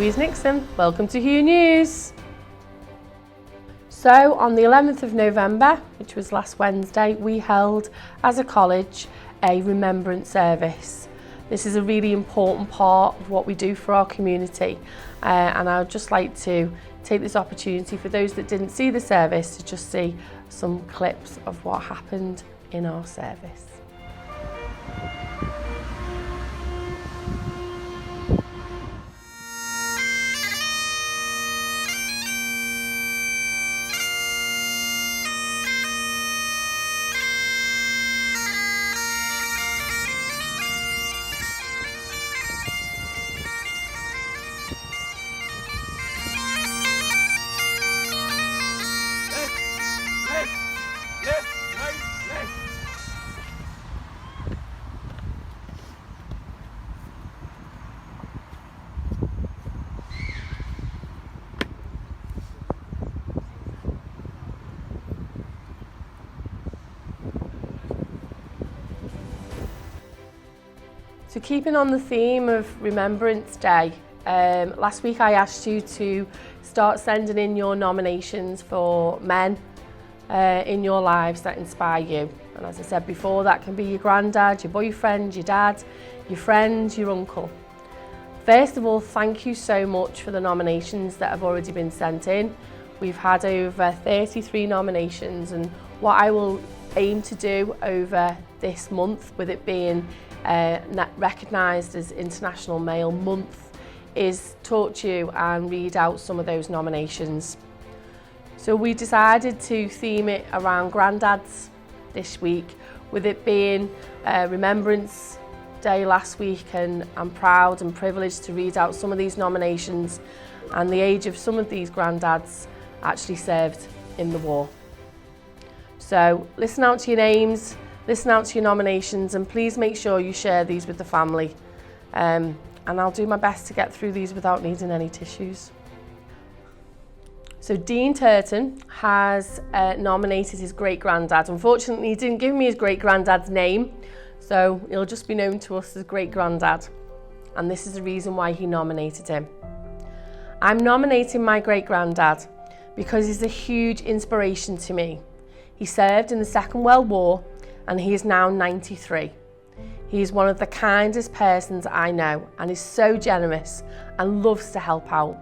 Louise Nixon. Welcome to Hugh News. So on the 11th of November, which was last Wednesday, we held as a college a remembrance service. This is a really important part of what we do for our community, and I would just like to take this opportunity for those that didn't see the service to just see some clips of what happened in our service. So keeping on the theme of Remembrance Day, last week I asked you to start sending in your nominations for men in your lives that inspire you. And as I said before, that can be your granddad, your boyfriend, your dad, your friend, your uncle. First of all, thank you so much for the nominations that have already been sent in. We've had over 33 nominations, and what I will aim to do over this month, with it being recognised as International Male Month, is talk to you and read out some of those nominations. So we decided to theme it around granddads this week, with it being Remembrance Day last week, and I'm proud and privileged to read out some of these nominations and the age of some of these granddads actually served in the war. So listen out to your names, listen out to your nominations, and please make sure you share these with the family. And I'll do my best to get through these without needing any tissues. So Dean Turton has nominated his great-granddad. Unfortunately, he didn't give me his great-granddad's name, so he'll just be known to us as great-granddad. And this is the reason why he nominated him. I'm nominating my great-granddad because he's a huge inspiration to me. He served in the Second World War, and he is now 93. He is one of the kindest persons I know, and is so generous and loves to help out.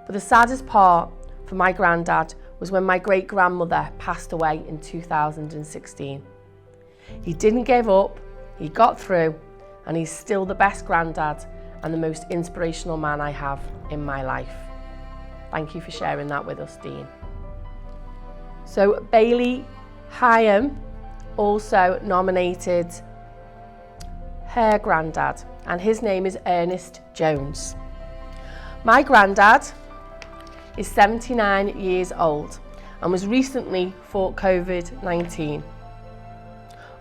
But the saddest part for my granddad was when my great-grandmother passed away in 2016. He didn't give up, he got through, and he's still the best granddad and the most inspirational man I have in my life. Thank you for sharing that with us, Dean. So Bailey Hyam also nominated her granddad, and his name is Ernest Jones. My granddad is 79 years old and was recently fought COVID-19.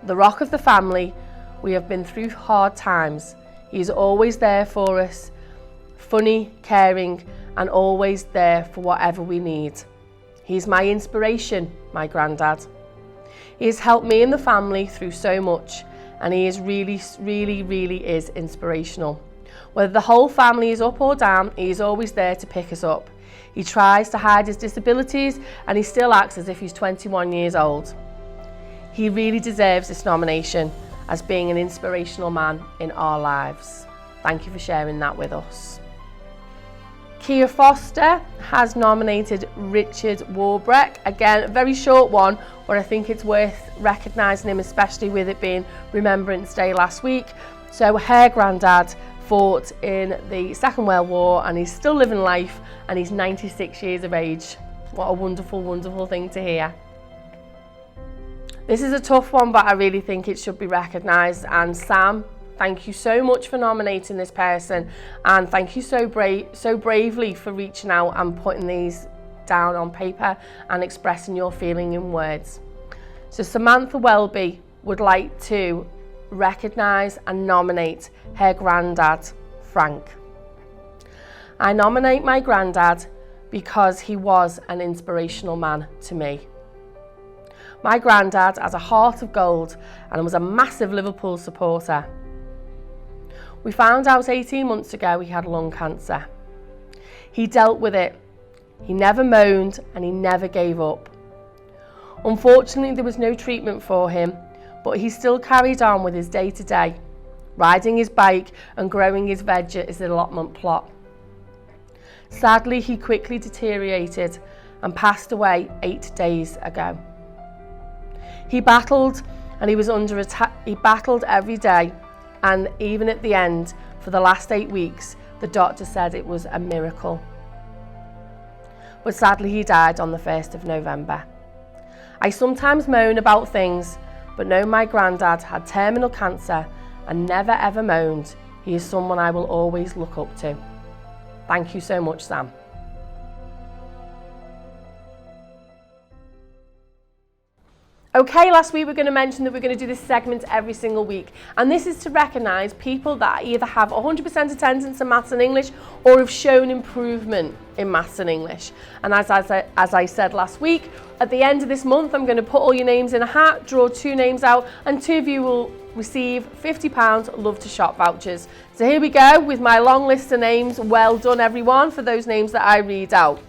The rock of the family, we have been through hard times. He is always there for us, funny, caring, and always there for whatever we need. He's my inspiration, my granddad. He has helped me and the family through so much, and he is really is inspirational. Whether the whole family is up or down, he is always there to pick us up. He tries to hide his disabilities, and he still acts as if he's 21 years old. He really deserves this nomination as being an inspirational man in our lives. Thank you for sharing that with us. Kia Foster has nominated Richard Warbreck. Again, a very short one, but I think it's worth recognising him, especially with it being Remembrance Day last week. So her granddad fought in the Second World War, and he's still living life, and he's 96 years of age. What a wonderful, wonderful thing to hear. This is a tough one, but I really think it should be recognised. And Sam, thank you so much for nominating this person, and thank you so bravely for reaching out and putting these down on paper and expressing your feeling in words. So Samantha Welby would like to recognise and nominate her granddad, Frank. I nominate my granddad because he was an inspirational man to me. My granddad has a heart of gold and was a massive Liverpool supporter. We found out 18 months ago he had lung cancer. He dealt with it. He never moaned and he never gave up. Unfortunately, there was no treatment for him, but he still carried on with his day-to-day, riding his bike and growing his veg at his allotment plot. Sadly, he quickly deteriorated and passed away 8 days ago. He battled and he was under attack. He battled every day, and even at the end, for the last 8 weeks, the doctor said it was a miracle. But sadly, he died on the 1st of November. I sometimes moan about things, but know my granddad had terminal cancer and never ever moaned. He is someone I will always look up to. Thank you so much, Sam. Okay, last week we're going to mention that we're going to do this segment every single week, and this is to recognise people that either have 100% attendance in maths and English or have shown improvement in maths and English. And as I said last week, at the end of this month I'm going to put all your names in a hat, draw 2 names out, and 2 of you will receive £50 Love to Shop vouchers. So here we go with my long list of names. Well done everyone for those names that I read out.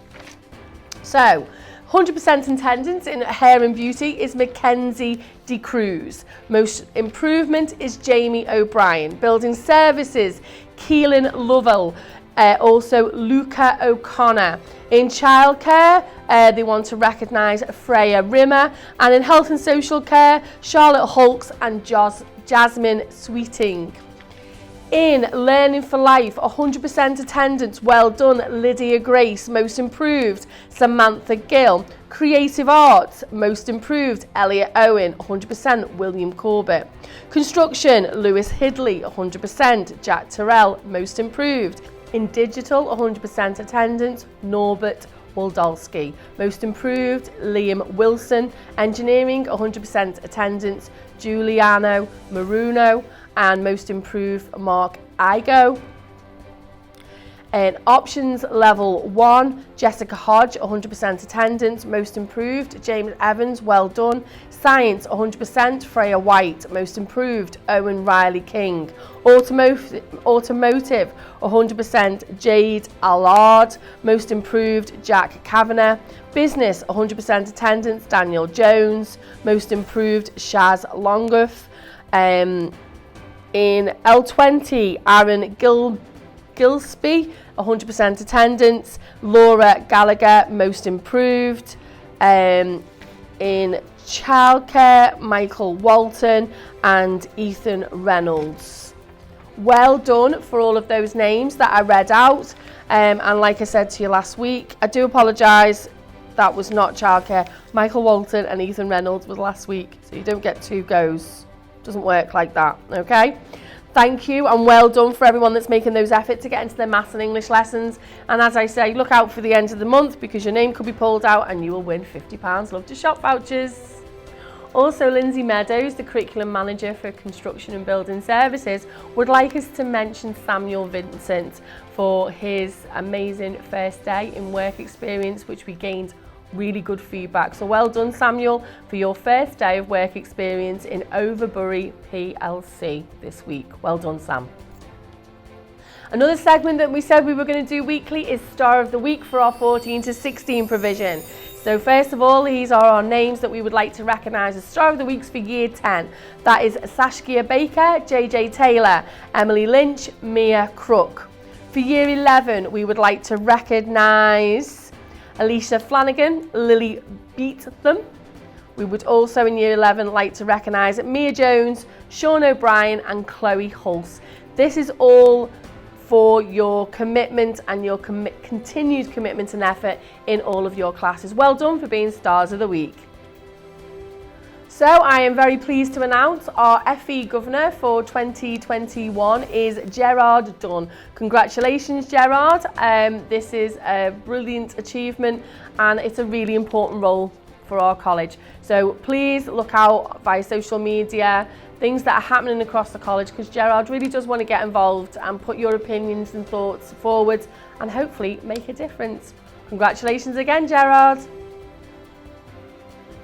So 100% attendance in hair and beauty is Mackenzie De Cruz. Most improvement is Jamie O'Brien. Building services, Keelan Lovell. Also Luca O'Connor. In childcare, they want to recognise Freya Rimmer. And in health and social care, Charlotte Hulks and Jasmine Sweeting. In Learning for Life, 100% attendance, well done, Lydia Grace. Most improved, Samantha Gill. Creative Arts, most improved, Elliot Owen. 100%, William Corbett. Construction, Lewis Hidley. 100%, Jack Terrell. Most improved. In digital, 100% attendance, Norbert Waldolski. Most improved, Liam Wilson. Engineering, 100% attendance, Giuliano Maruno. And most improved, Mark Igo. In options level 1, Jessica Hodge, 100% attendance, most improved, James Evans, well done. Science, 100%, Freya White, most improved, Owen Riley King. Automotive, 100%, Jade Allard, most improved, Jack Kavanagh. Business, 100% attendance, Daniel Jones, most improved, Shaz Longuff. In L20, Aaron Gillespie, 100% attendance. Laura Gallagher, most improved. In childcare, Michael Walton and Ethan Reynolds. Well done for all of those names that I read out. And like I said to you last week, I do apologise, that was not childcare. Michael Walton and Ethan Reynolds was last week, so you don't get 2 goes. Doesn't work like that, okay? Thank you and well done for everyone that's making those efforts to get into their maths and English lessons. And as I say, look out for the end of the month because your name could be pulled out and you will win £50 Love to Shop vouchers. Also, Lindsay Meadows, the Curriculum Manager for Construction and Building Services, would like us to mention Samuel Vincent for his amazing first day in work experience, which we gained really good feedback. So well done, Samuel, for your first day of work experience in Overbury PLC this week. Well done, Sam. Another segment that we said we were going to do weekly is Star of the Week for our 14 to 16 provision. So first of all, these are our names that we would like to recognise as Star of the Weeks for Year 10. That is Saskia Baker, JJ Taylor, Emily Lynch, Mia Crook. For Year 11, we would like to recognise Alicia Flanagan, Lily Beatham. We would also in Year 11 like to recognise Mia Jones, Sean O'Brien and Chloe Hulse. This is all for your commitment and your continued commitment and effort in all of your classes. Well done for being Stars of the Week. So I am very pleased to announce our FE Governor for 2021 is Gerard Dunn. Congratulations, Gerard. This is a brilliant achievement and it's a really important role for our college. So please look out via social media, things that are happening across the college, because Gerard really does want to get involved and put your opinions and thoughts forward and hopefully make a difference. Congratulations again, Gerard.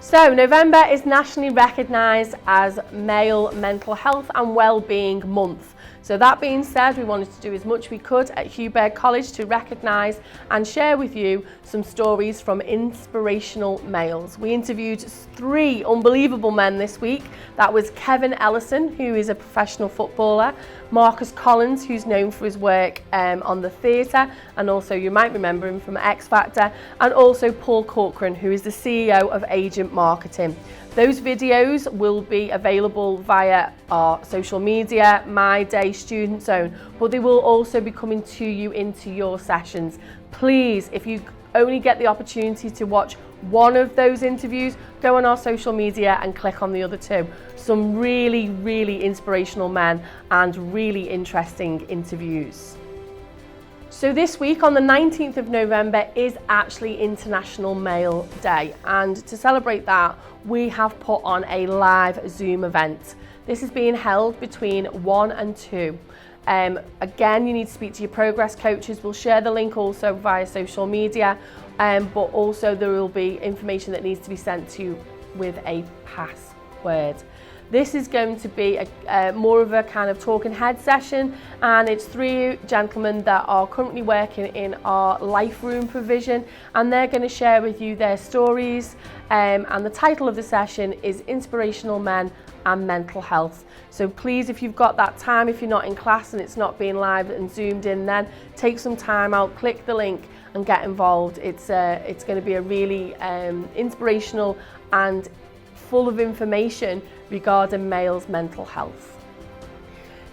So November is nationally recognised as Male Mental Health and Wellbeing Month. So that being said, we wanted to do as much we could at Hugh College to recognise and share with you some stories from inspirational males. We interviewed 3 unbelievable men this week. That was Kevin Ellison, who is a professional footballer, Marcus Collins, who's known for his work on the theatre, and also you might remember him from X Factor, and also Paul Corcoran, who is the CEO of Agent Marketing. Those videos will be available via our social media, My Day, Student Zone, but they will also be coming to you into your sessions. Please, if you only get the opportunity to watch one of those interviews, go on our social media and click on the other 2. Some really, really inspirational men and really interesting interviews. So this week on the 19th of November is actually International Male Day, and to celebrate that we have put on a live Zoom event. This is being held between 1 and 2. Again, you need to speak to your progress coaches. We'll share the link also via social media, but also there will be information that needs to be sent to you with a password. This is going to be more of a kind of talking head session, and it's 3 gentlemen that are currently working in our life room provision, and they're going to share with you their stories, and the title of the session is Inspirational Men and Mental Health. So please, if you've got that time, if you're not in class and it's not being live and zoomed in, then take some time out, click the link and get involved. It's going to be a really inspirational and full of information regarding males' mental health.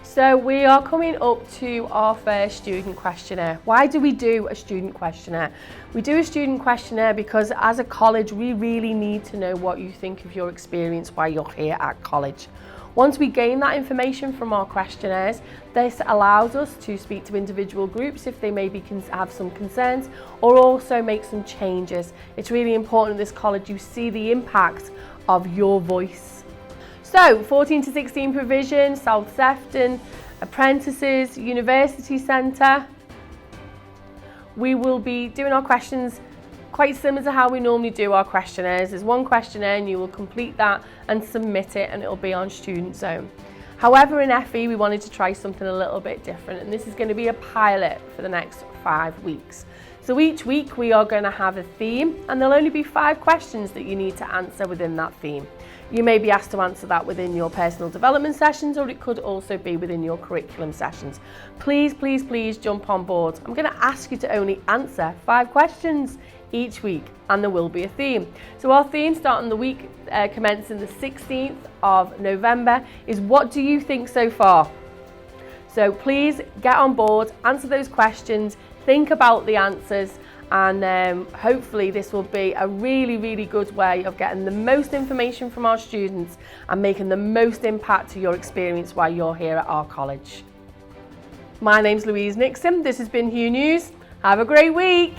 So we are coming up to our first student questionnaire. Why do we do a student questionnaire? We do a student questionnaire because as a college we really need to know what you think of your experience while you're here at college. Once we gain that information from our questionnaires, this allows us to speak to individual groups if they maybe have some concerns, or also make some changes. It's really important at this college you see the impact of your voice. So 14 to 16 provision, South Sefton, apprentices, university centre. We will be doing our questions quite similar to how we normally do our questionnaires. There's one questionnaire and you will complete that and submit it, and it'll be on Student Zone. However, in FE we wanted to try something a little bit different, and this is going to be a pilot for the next 5 weeks. So each week we are going to have a theme, and there'll only be 5 questions that you need to answer within that theme. You may be asked to answer that within your personal development sessions, or it could also be within your curriculum sessions. Please, please, please jump on board. I'm going to ask you to only answer 5 questions each week, and there will be a theme. So our theme starting the week commencing the 16th of November is what do you think so far? So please get on board, answer those questions, think about the answers, and hopefully this will be a really, really good way of getting the most information from our students and making the most impact to your experience while you're here at our college. My name's Louise Nixon. This has been Hugh News. Have a great week.